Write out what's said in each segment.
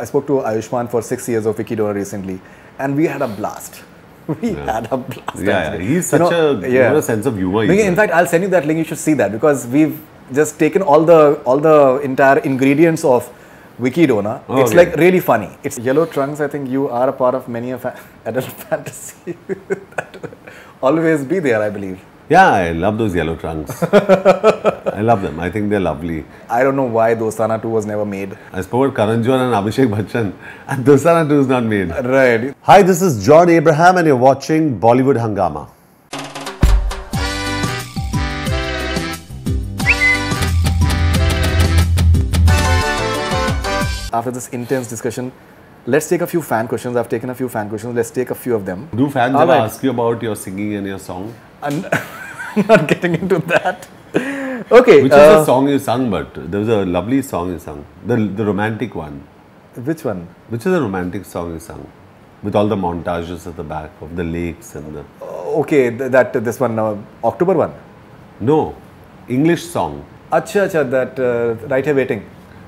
I spoke to Ayushmann for 6 years of Vicky Donor recently, and we had a blast. We had a blast. Yeah, he's such a sense of humor. In fact, I'll send you that link. You should see that because we've just taken all the entire ingredients of Vicky Donor. Oh, it's like really funny. It's yellow trunks. I think you are a part of many of adult fantasy that will always be there, I believe. Yeah, I love those yellow trunks. I love them. I think they're lovely. I don't know why Dostana 2 was never made. I spoke with Karan Johar and Abhishek Bachchan, and Dostana 2 is not made. Right. Hi, this is John Abraham, and you're watching Bollywood Hungama. After this intense discussion, let's take a few fan questions. I've taken a few fan questions. Let's take a few of them. Do fans ever ask you about your singing and your song? I'm not getting into that. Okay. Which is the song you sung, but there was a lovely song you sung. The romantic one. Which one? Which is the romantic song you sung? With all the montages at the back of the lakes and the... Okay, this one, October one? No, English song. Acha, that Right Here Waiting.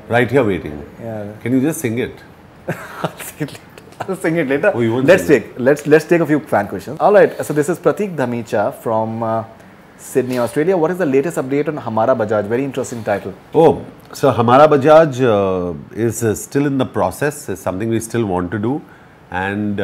Right Here Waiting. Yeah. Can you just sing it? I'll sing it later. Oh, you won't let's take a few fan questions. All right. So this is Pratik Dhamicha from Sydney, Australia. What is the latest update on Hamara Bajaj? Very interesting title. Oh, so Hamara Bajaj is still in the process. It's something we still want to do, and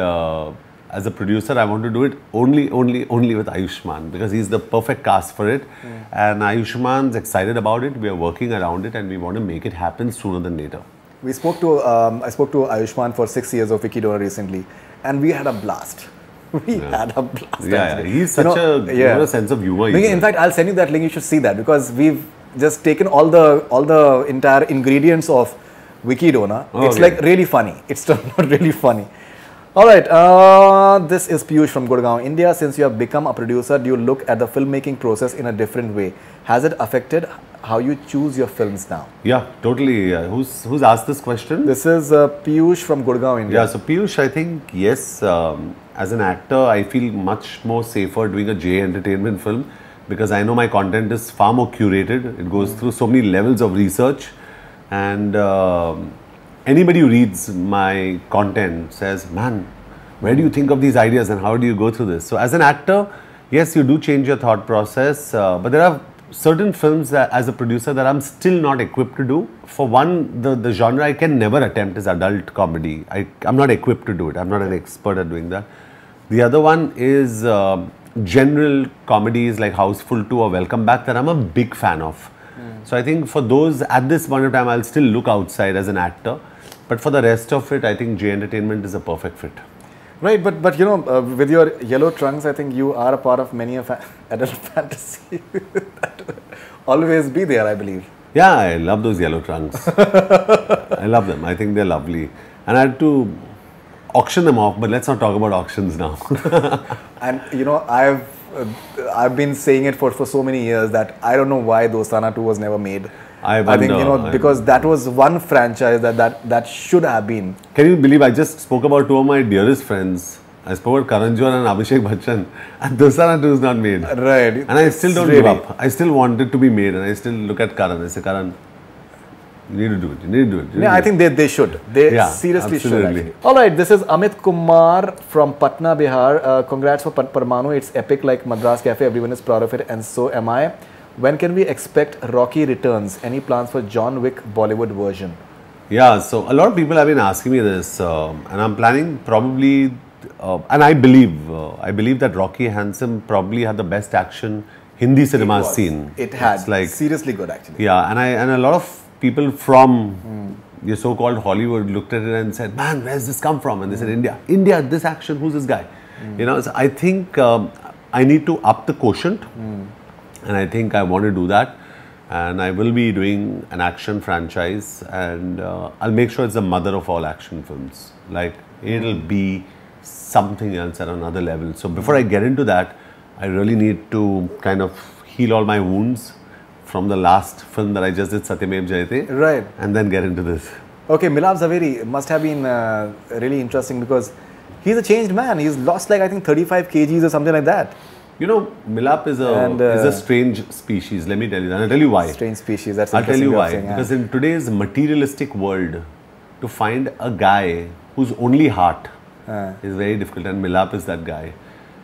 as a producer, I want to do it only with Ayushmann because he's the perfect cast for it, and Ayushmann's excited about it. We are working around it, and we want to make it happen sooner than later. I spoke to Ayushmann for 6 years of Vicky Donor recently, and we had a blast. We had a blast. Yeah, he's such a sense of humor. In fact, I'll send you that link. You should see that because we've just taken all the entire ingredients of Vicky Donor. It's like really funny. It's not really funny. All right. This is Piyush from Gurgaon, India. Since you have become a producer, do you look at the filmmaking process in a different way? Has it affected how you choose your films now? Yeah, totally. Who's asked this question? This is Piyush from Gurgaon, India. Yeah, so Piyush, I think, yes, as an actor, I feel much more safer doing a J entertainment film because I know my content is far more curated. It goes through so many levels of research, and anybody who reads my content says, man, where do you think of these ideas and how do you go through this? So as an actor, yes, you do change your thought process, but there are certain films that, as a producer, that I'm still not equipped to do. For one, the genre I can never attempt is adult comedy. I'm not equipped to do it. I'm not an expert at doing that. The other one is general comedies like Houseful 2 or Welcome Back that I'm a big fan of. So I think for those, at this point of time, I'll still look outside as an actor. But for the rest of it, I think J Entertainment is a perfect fit. Right, but you know, with your yellow trunks, I think you are a part of many of adult fantasy that will always be there, I believe. Yeah, I love those yellow trunks. I love them. I think they're lovely. And I had to auction them off, but let's not talk about auctions now. And you know, I've been saying it for so many years that I don't know why Dostana 2 was never made. I think, you know, because that was one franchise that should have been. Can you believe I just spoke about two of my dearest friends? I spoke about Karan Johar and Abhishek Bachchan, and Dostana 2 is not made. Right. And I still don't give up. I still want it to be made, and I still look at Karan. I say, Karan, you need to do it. You need to do it. Yeah, I think they should. They seriously should. Actually. All right, this is Amit Kumar from Patna, Bihar. Congrats for Parmanu. It's epic like Madras Cafe. Everyone is proud of it, and so am I. When can we expect Rocky returns? Any plans for John Wick Bollywood version? Yeah, so a lot of people have been asking me this, and I'm planning probably, and I believe that Rocky Handsome probably had the best action Hindi cinema scene. It had. It's like seriously good, actually. Yeah, and a lot of people from your so-called Hollywood looked at it and said, "Man, where's this come from?" And they said, "India, this action. Who's this guy?" You know, so I think I need to up the quotient. And I think I want to do that, and I will be doing an action franchise, and I'll make sure it's the mother of all action films. Like, it'll be something else at another level. So before I get into that, I really need to kind of heal all my wounds from the last film that I just did, Satyamev, Jayate. Right. And then get into this. Okay, Milap Zaveri must have been really interesting because he's a changed man. He's lost like, I think, 35 kgs or something like that. You know, Milap is a strange species, let me tell you that. And I'll tell you why. Strange species, that's I'll tell you why. Saying, because in today's materialistic world, to find a guy whose only heart is very difficult, and Milap is that guy.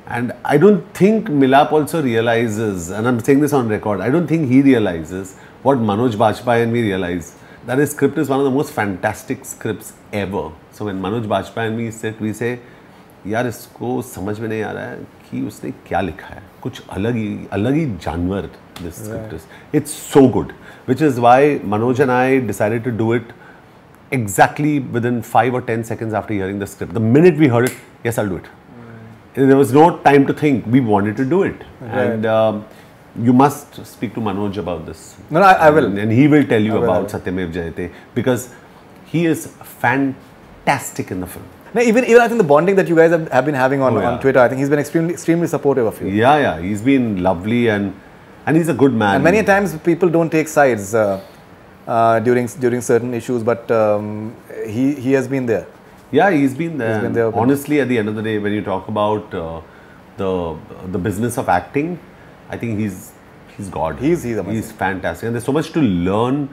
And I don't think Milap also realizes, and I'm saying this on record, I don't think he realizes what Manoj Bajpayee and me realize, that his script is one of the most fantastic scripts ever. So when Manoj Bajpayee and me sit, we say, यार इसको समझ में नहीं आ रहा है कि उसने क्या लिखा है, कुछ अलग ही जानवर this script is. It's so good, which is why Manoj and I decided to do it exactly within 5 or 10 seconds after hearing the script. The minute we heard it, yes, I'll do it. There was no time to think. We wanted to do it. And you must speak to Manoj about this. No, I will. And he will tell you about Satyamev Jayate, because he is fantastic in the film. No, even I think the bonding that you guys have been having on Twitter, I think he's been extremely supportive of you. Yeah, he's been lovely, and he's a good man. And many times people don't take sides during certain issues, but he has been there. Yeah, he's been there. Honestly, at the end of the day, when you talk about the business of acting, I think he's God. He's amazing. He's fantastic, and there's so much to learn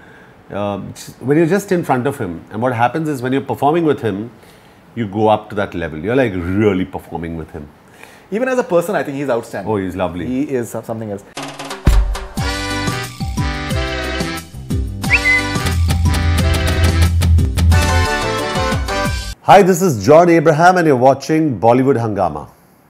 when you're just in front of him. And what happens is, when you're performing with him, you go up to that level. You're like really performing with him. Even as a person, I think he's outstanding. Oh, he's lovely. He is something else. Hi, this is John Abraham, and you're watching Bollywood Hungama.